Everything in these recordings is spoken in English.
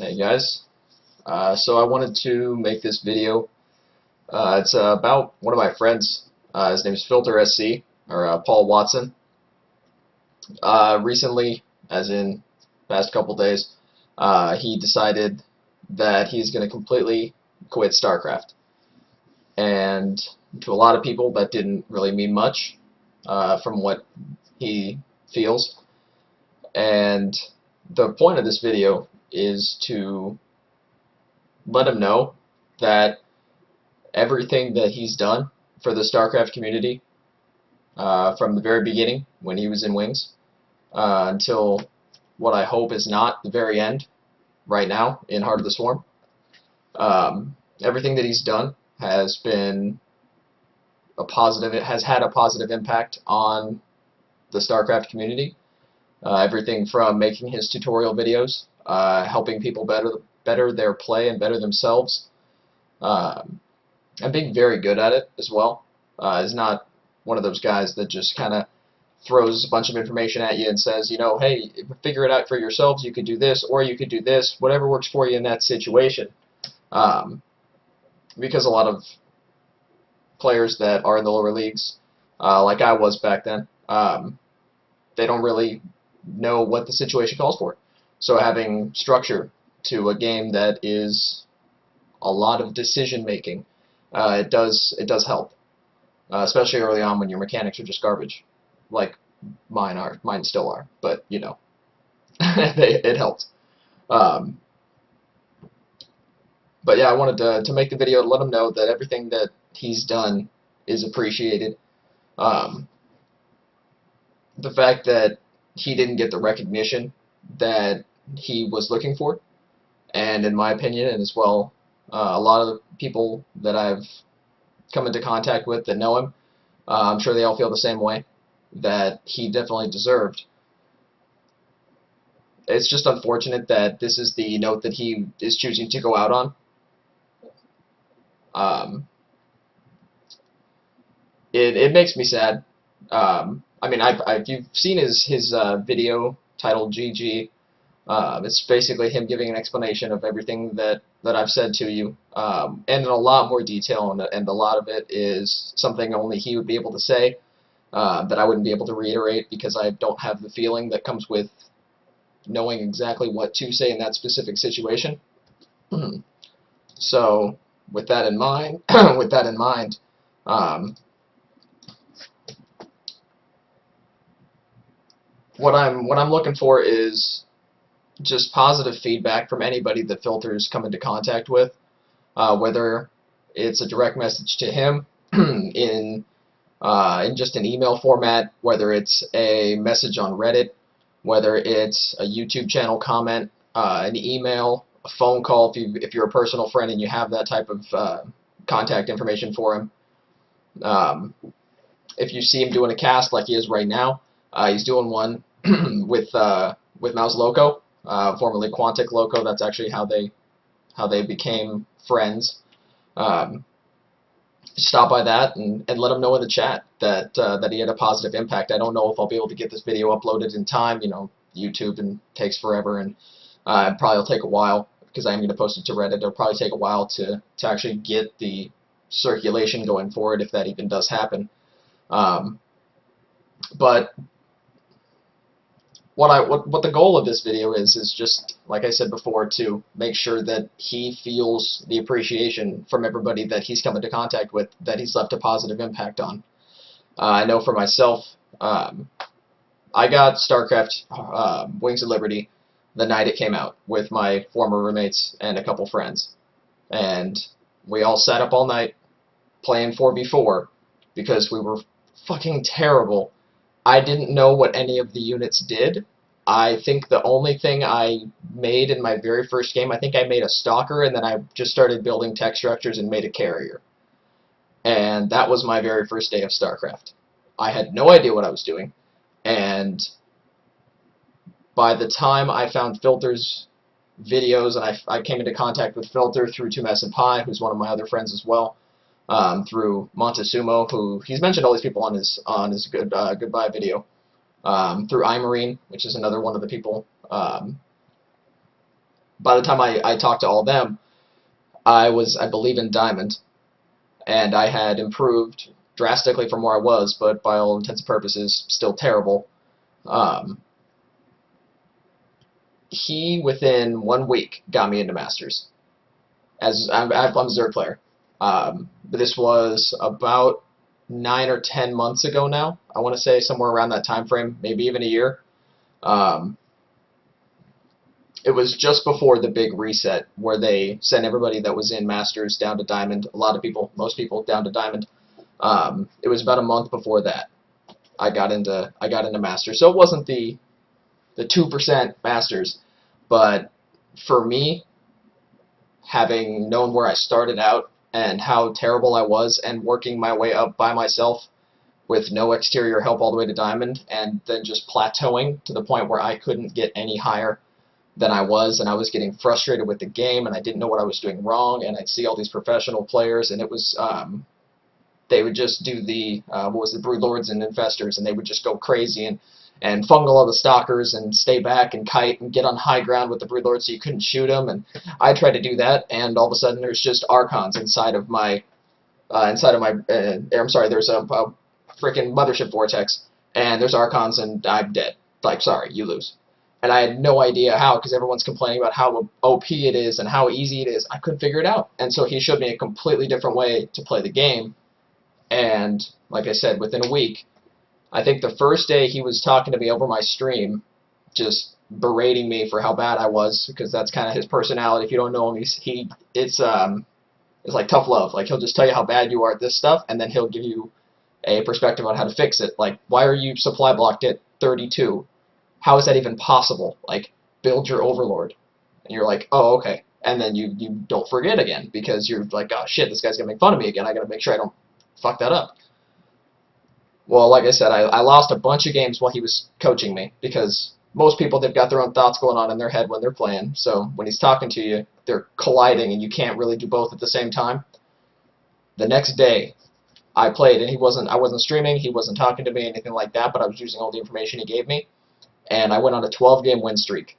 Hey guys, so I wanted to make this video. It's about one of my friends. His name is FilterSC, or Paul Watson. Recently, as in past couple days, he decided that he's going to completely quit StarCraft. And to a lot of people, that didn't really mean much from what he feels. And the point of this video is to let him know that everything that he's done for the StarCraft community from the very beginning when he was in Wings until what I hope is not the very end right now in Heart of the Swarm. Everything that he's done has been a positive. It has had a positive impact on the StarCraft community. Everything from making his tutorial videos, helping people better their play and better themselves, and being very good at it as well. Is not one of those guys that just kind of throws a bunch of information at you and says, you know, hey, figure it out for yourselves. You could do this, or you could do this, whatever works for you in that situation. Because a lot of players that are in the lower leagues, like I was back then, they don't really know what the situation calls for. So having structure to a game that is a lot of decision making, it does help, especially early on when your mechanics are just garbage, like mine still are, but you know, it helps. But yeah, I wanted to make the video to let him know that everything that he's done is appreciated. Um, the fact that he didn't get the recognition that he was looking for, and in my opinion, and as well, a lot of the people that I've come into contact with that know him, I'm sure they all feel the same way, that he definitely deserved. It's just unfortunate that this is the note that he is choosing to go out on. It makes me sad. I mean, if you've seen his video titled GG, it's basically him giving an explanation of everything that I've said to you, and in a lot more detail, and a lot of it is something only he would be able to say, that I wouldn't be able to reiterate because I don't have the feeling that comes with knowing exactly what to say in that specific situation. So, with that in mind, what I'm looking for is just positive feedback from anybody that Filters come into contact with, whether it's a direct message to him in just an email format, whether it's a message on Reddit, whether it's a YouTube channel comment, an email, a phone call if you're a personal friend and you have that type of contact information for him. If you see him doing a cast like he is right now, he's doing one with Mouse Loco, formerly Quantic Loco. That's actually how they became friends. Stop by that and let him know in the chat that he had a positive impact. I don't know if I'll be able to get this video uploaded in time. You know, YouTube takes forever, and it probably will take a while because I'm going to post it to Reddit. It'll probably take a while to actually get the circulation going for it, if that even does happen. But what the goal of this video is just, like I said before, to make sure that he feels the appreciation from everybody that he's come into contact with, that he's left a positive impact on. I know for myself, I got StarCraft Wings of Liberty the night it came out with my former roommates and a couple friends, and we all sat up all night playing 4v4 because we were fucking terrible. I didn't know what any of the units did. I think the only thing I made in my very first game, I think I made a stalker, and then I just started building tech structures and made a carrier. And that was my very first day of StarCraft. I had no idea what I was doing, and by the time I found Filter's videos, and I came into contact with Filter through 2 Pie, who's one of my other friends as well, through Montezuma, who he's mentioned all these people on his goodbye video, through iMarine, which is another one of the people by the time I talked to all of them, I believe, in Diamond, and I had improved drastically from where I was, but by all intents and purposes, still terrible. Um, he, within 1 week, got me into Masters. As I'm a Zerg player. This was about 9 or 10 months ago now. I want to say somewhere around that time frame, maybe even a year. Um, it was just before the big reset where they sent everybody that was in Masters down to Diamond. A lot of people, most people, down to Diamond. It was about a month before that I got into Masters. So it wasn't the 2% Masters, but for me, having known where I started out and how terrible I was, and working my way up by myself with no exterior help all the way to Diamond, and then just plateauing to the point where I couldn't get any higher than I was, and I was getting frustrated with the game, and I didn't know what I was doing wrong, and I'd see all these professional players, and it was they would just do the what was it, Brood Lords and Infestors, and they would just go crazy and fungal all the stalkers and stay back and kite and get on high ground with the Brood Lords so you couldn't shoot them. And I tried to do that, and all of a sudden there's just Archons inside of my I'm sorry, there's a freaking Mothership Vortex, and there's Archons, and I'm dead. Like, sorry, you lose. And I had no idea how, because everyone's complaining about how OP it is and how easy it is. I couldn't figure it out. And so he showed me a completely different way to play the game. And like I said, within a week, I think the first day he was talking to me over my stream, just berating me for how bad I was, because that's kind of his personality. If you don't know him, it's like tough love. Like, he'll just tell you how bad you are at this stuff, and then he'll give you a perspective on how to fix it. Like, why are you supply blocked at 32? How is that even possible? Like, build your Overlord. And you're like, oh, okay. And then you don't forget again, because you're like, oh shit, this guy's gonna make fun of me again. I gotta make sure I don't fuck that up. Well, like I said, I lost a bunch of games while he was coaching me, because most people, they've got their own thoughts going on in their head when they're playing. So when he's talking to you, they're colliding, and you can't really do both at the same time. The next day, I played, and I wasn't streaming, he wasn't talking to me, anything like that, but I was using all the information he gave me, and I went on a 12-game win streak,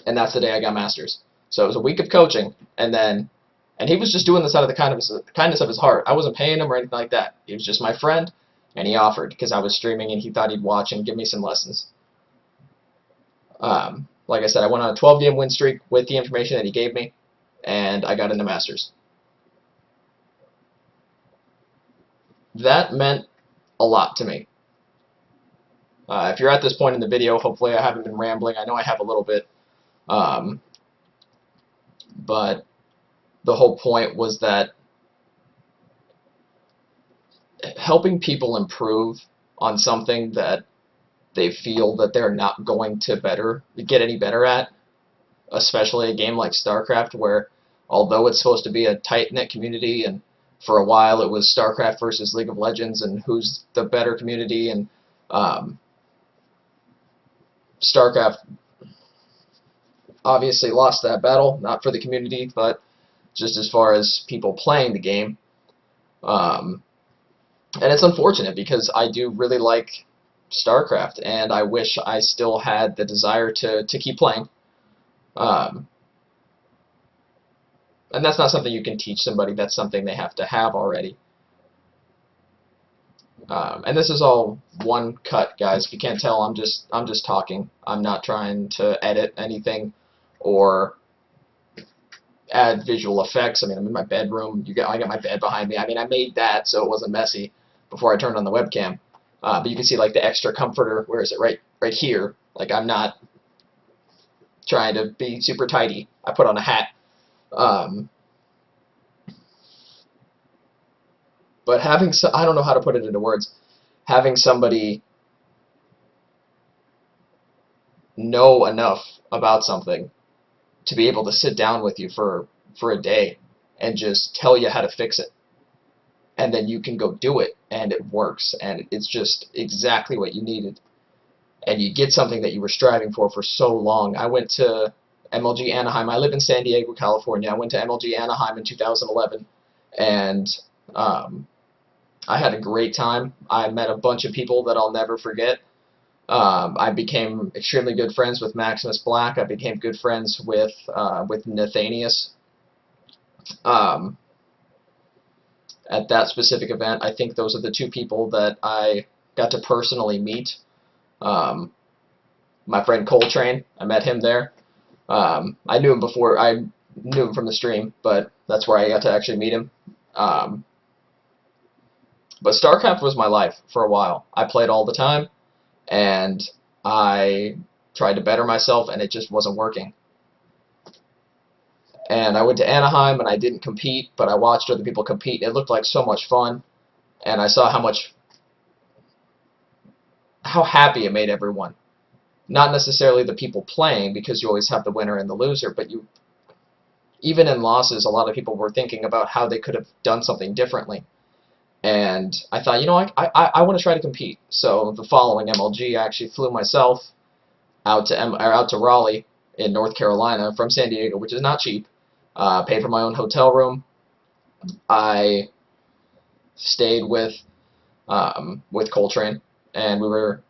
and that's the day I got Masters. So it was a week of coaching, and he was just doing this out of the kindness of his heart. I wasn't paying him or anything like that. He was just my friend, and he offered because I was streaming, and he thought he'd watch and give me some lessons. Like I said, I went on a 12-game win streak with the information that he gave me, and I got into Masters. That meant a lot to me. If you're at this point in the video, hopefully I haven't been rambling. I know I have a little bit. But the whole point was that helping people improve on something that they feel that they're not going to get any better at, especially a game like StarCraft, where although it's supposed to be a tight-knit community, and for a while it was StarCraft versus League of Legends and who's the better community, and StarCraft obviously lost that battle, not for the community, but just as far as people playing the game. And it's unfortunate, because I do really like StarCraft, and I wish I still had the desire to keep playing. And that's not something you can teach somebody. That's something they have to have already. And this is all one cut, guys. If you can't tell, I'm just talking. I'm not trying to edit anything or add visual effects. I mean, I'm in my bedroom. I got my bed behind me. I mean, I made that so it wasn't messy before I turned on the webcam. But you can see, like, the extra comforter. Where is it? Right here. Like, I'm not trying to be super tidy. I put on a hat. But I don't know how to put it into words. Having somebody know enough about something to be able to sit down with you for a day and just tell you how to fix it, and then you can go do it, and it works, and it's just exactly what you needed, and you get something that you were striving for so long. I went to MLG Anaheim. I live in San Diego, California. I went to MLG Anaheim in 2011, and I had a great time. I met a bunch of people that I'll never forget. I became extremely good friends with Maximus Black. I became good friends with Nathanius. Um, at that specific event, I think those are the two people that I got to personally meet. Um, my friend Coltrane, I met him there. I knew him before. I knew him from the stream, but that's where I got to actually meet him. Um, but StarCraft was my life for a while. I played all the time, and I tried to better myself, and it just wasn't working. And I went to Anaheim, and I didn't compete, but I watched other people compete. It looked like so much fun, and I saw how happy it made everyone. Not necessarily the people playing, because you always have the winner and the loser, but even in losses, a lot of people were thinking about how they could have done something differently. And I thought, I want to try to compete. So the following MLG, I actually flew myself out to Raleigh in North Carolina from San Diego, which is not cheap. Paid for my own hotel room. I stayed with Coltrane, and we were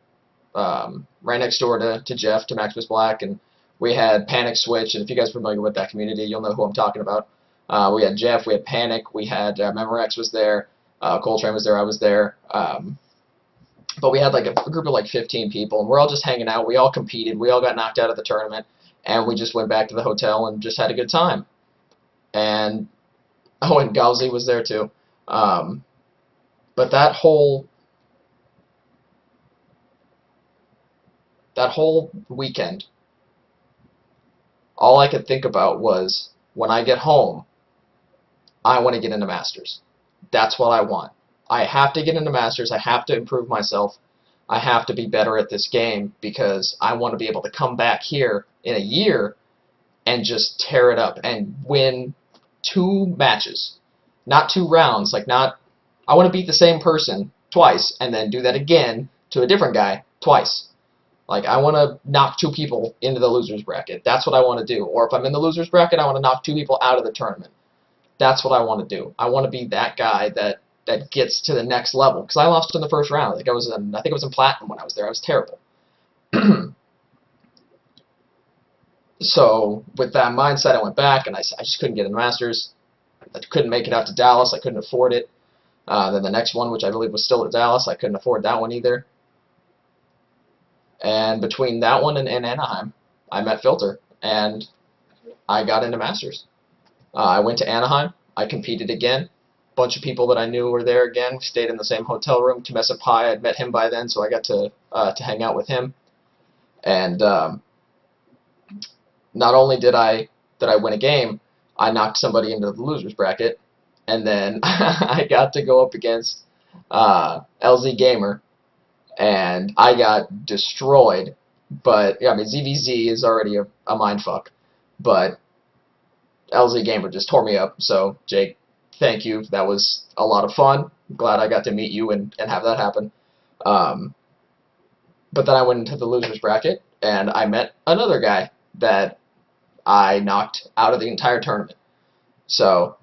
right next door to Jeff, to Maximus Black, and we had Panic Switch. And if you guys are familiar with that community, you'll know who I'm talking about. We had Jeff, we had Panic, we had Memorex was there, Coltrane was there, I was there. But we had like a group of like 15 people, and we're all just hanging out. We all competed. We all got knocked out of the tournament, and we just went back to the hotel and just had a good time. And oh, and Gauzy was there too. But that whole weekend, all I could think about was, when I get home, I want to get into Masters. That's what I want. I have to get into Masters. I have to improve myself. I have to be better at this game, because I want to be able to come back here in a year and just tear it up and win 2 matches. Not 2 rounds. I want to beat the same person twice and then do that again to a different guy twice. Like, I want to knock 2 people into the loser's bracket. That's what I want to do. Or if I'm in the loser's bracket, I want to knock 2 people out of the tournament. That's what I want to do. I want to be that guy that gets to the next level. Because I lost in the first round. I think I was in Platinum when I was there. I was terrible. So with that mindset, I went back, and I just couldn't get in the Masters. I couldn't make it out to Dallas. I couldn't afford it. Then the next one, which I believe was still at Dallas, I couldn't afford that one either. And between that one and Anaheim, I met Filter, and I got into Masters. I went to Anaheim. I competed again. A bunch of people that I knew were there again. We stayed in the same hotel room. Tumesa Pai, I'd met him by then, so I got to hang out with him. And not only did I win a game, I knocked somebody into the losers bracket, and then I got to go up against LZ Gamer, and I got destroyed. But yeah, I mean, ZVZ is already a mindfuck, but LZ Gamer just tore me up. So Jake, thank you. That was a lot of fun. I'm glad I got to meet you and have that happen. But then I went into the losers bracket, and I met another guy that I knocked out of the entire tournament. So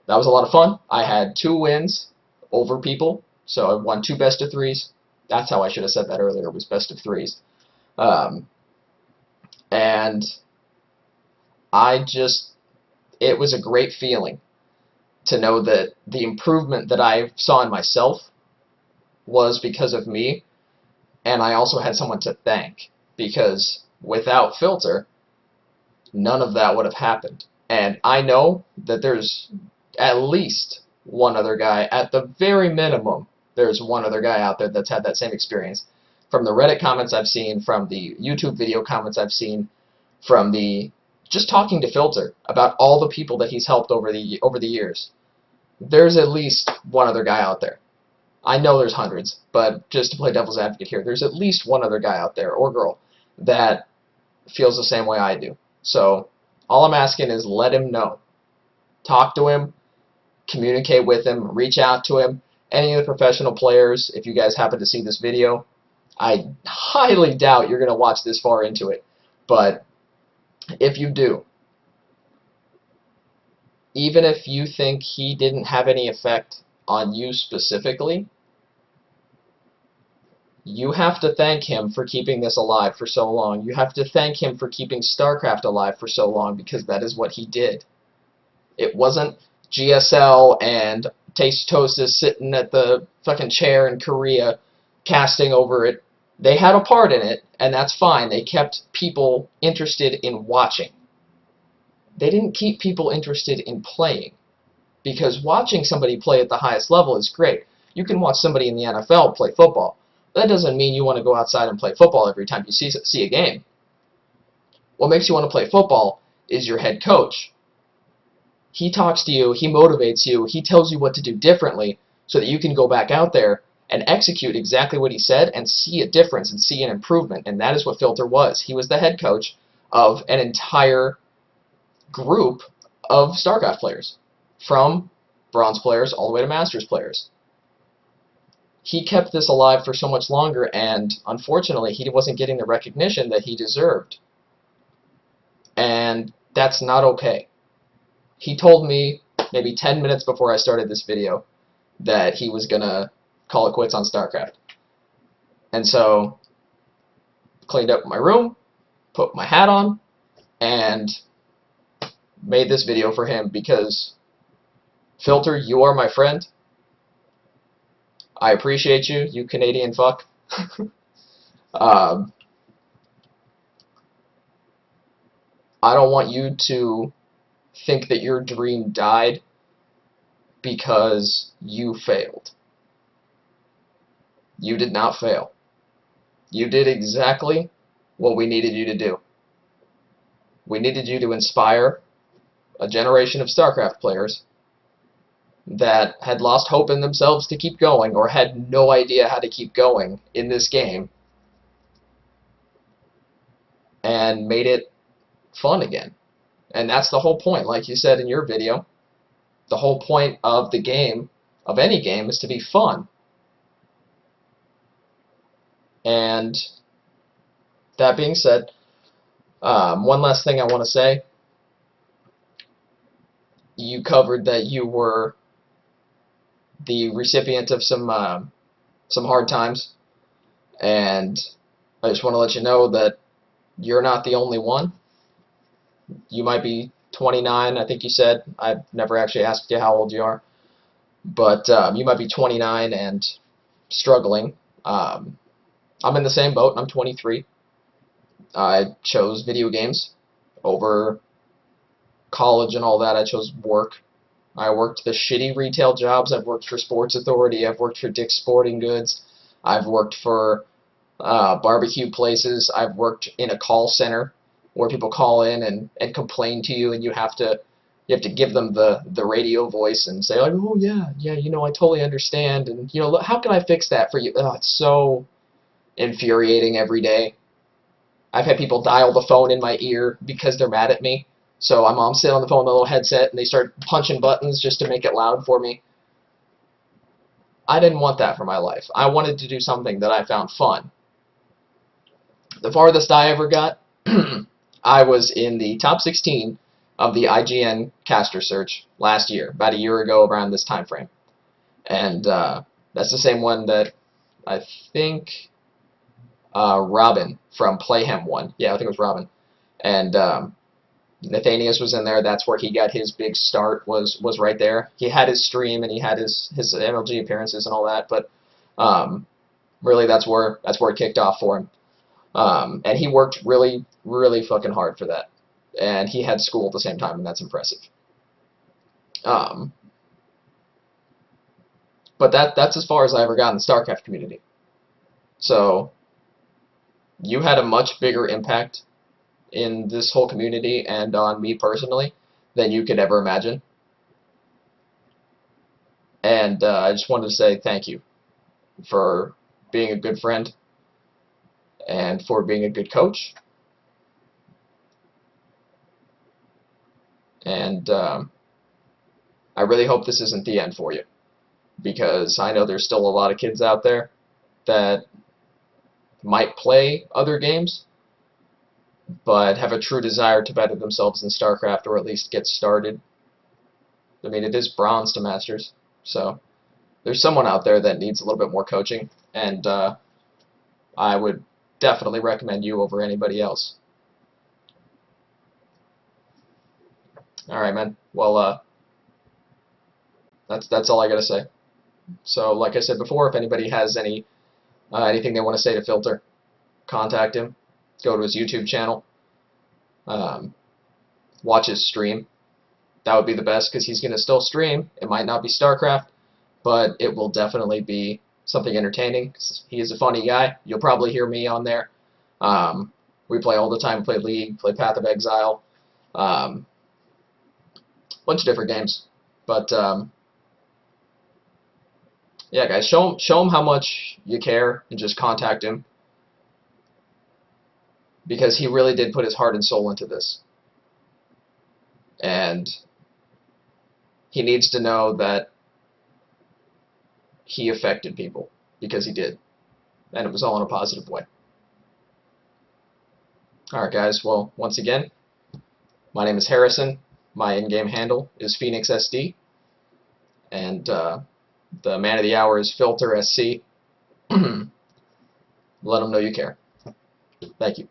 that was a lot of fun. I had 2 wins over people, so I won 2 best of 3s. That's how I should have said that earlier, was best of 3s. And it was a great feeling to know that the improvement that I saw in myself was because of me, and I also had someone to thank, because without Filter, none of that would have happened. And I know that there's at least one other guy, at the very minimum, there's one other guy out there that's had that same experience. From the Reddit comments I've seen, from the YouTube video comments I've seen, from just talking to Filter about all the people that he's helped over the years, there's at least one other guy out there. I know there's hundreds, but just to play devil's advocate here, there's at least one other guy out there, or girl, that feels the same way I do. So all I'm asking is, let him know. Talk to him, communicate with him, reach out to him. Any of the professional players, if you guys happen to see this video, I highly doubt you're going to watch this far into it, but if you do, even if you think he didn't have any effect on you specifically, You have to thank him for keeping this alive for so long. You have to thank him for keeping StarCraft alive for so long, because that is what he did. It wasn't GSL and Tastosis sitting at the fucking chair in Korea casting over it. They had a part in it, and that's fine. They kept people interested in watching. They didn't keep people interested in playing, because watching somebody play at the highest level is great. You can watch somebody in the NFL play football. That doesn't mean you want to go outside and play football every time you see a game. What makes you want to play football is your head coach. He talks to you, he motivates you, he tells you what to do differently so that you can go back out there and execute exactly what he said and see a difference and see an improvement. And that is what Filter was. He was the head coach of an entire group of StarCraft players, from bronze players all the way to Masters players. He kept this alive for so much longer, and unfortunately he wasn't getting the recognition that he deserved. And that's not okay. He told me maybe 10 minutes before I started this video that he was going to call it quits on StarCraft. And so, cleaned up my room, put my hat on, and made this video for him, because, Filter, you are my friend. I appreciate you, you Canadian fuck. I don't want you to think that your dream died because you failed. You did not fail. You did exactly what we needed you to do. We needed you to inspire a generation of StarCraft players that had lost hope in themselves to keep going, or had no idea how to keep going in this game, and made it fun again. And that's the whole point, like you said in your video. The whole point of the game, of any game, is to be fun. And that being said, one last thing I want to say. You covered that you were the recipient of some hard times, and I just want to let you know that you're not the only one. You might be 29, I think you said. I've never actually asked you how old you are, but you might be 29 and struggling. I'm in the same boat. I'm 23. I chose video games over college and all that. I chose work. I worked the shitty retail jobs. I've worked for Sports Authority. I've worked for Dick's Sporting Goods. I've worked for barbecue places. I've worked in a call center where people call in and complain to you, and you have to give them the radio voice and say, like, oh yeah, you know, I totally understand, and you know, how can I fix that for you? It's so infuriating every day. I've had people dial the phone in my ear because they're mad at me. So I'm sitting on the phone with a little headset, and they start punching buttons just to make it loud for me. I didn't want that for my life. I wanted to do something that I found fun. The farthest I ever got, I was in the top 16 of the IGN caster search last year, about a year ago around this time frame. And that's the same one that I think Robin from Playhem won. Yeah, I think it was Robin. And Nathanius was in there. That's where he got his big start, was right there. He had his stream and he had his MLG appearances and all that, but really that's where it kicked off for him. And he worked really, really fucking hard for that. And he had school at the same time, and that's impressive. But that's as far as I ever got in the StarCraft community. So you had a much bigger impact in this whole community and on me personally than you could ever imagine. And I just wanted to say thank you for being a good friend and for being a good coach. And I really hope this isn't the end for you, because I know there's still a lot of kids out there that might play other games but have a true desire to better themselves in StarCraft, or at least get started. I mean, it is bronze to Masters, so there's someone out there that needs a little bit more coaching, and I would definitely recommend you over anybody else. All right, man. Well, that's all I gotta say. So, like I said before, if anybody has anything they want to say to Filter, contact him. Go to his YouTube channel. Um, watch his stream. That would be the best because he's gonna still stream. It might not be StarCraft, but it will definitely be something entertaining. He is a funny guy. You'll probably hear me on there. We play all the time. Play League. Play Path of Exile. Um, bunch of different games. But yeah, guys, show him how much you care and just contact him because he really did put his heart and soul into this, and he needs to know that he affected people because he did, and it was all in a positive way. All right, guys. Well, once again, my name is Harrison. My in-game handle is FilterSC, and the man of the hour is FilterSC. Let him know you care. Thank you.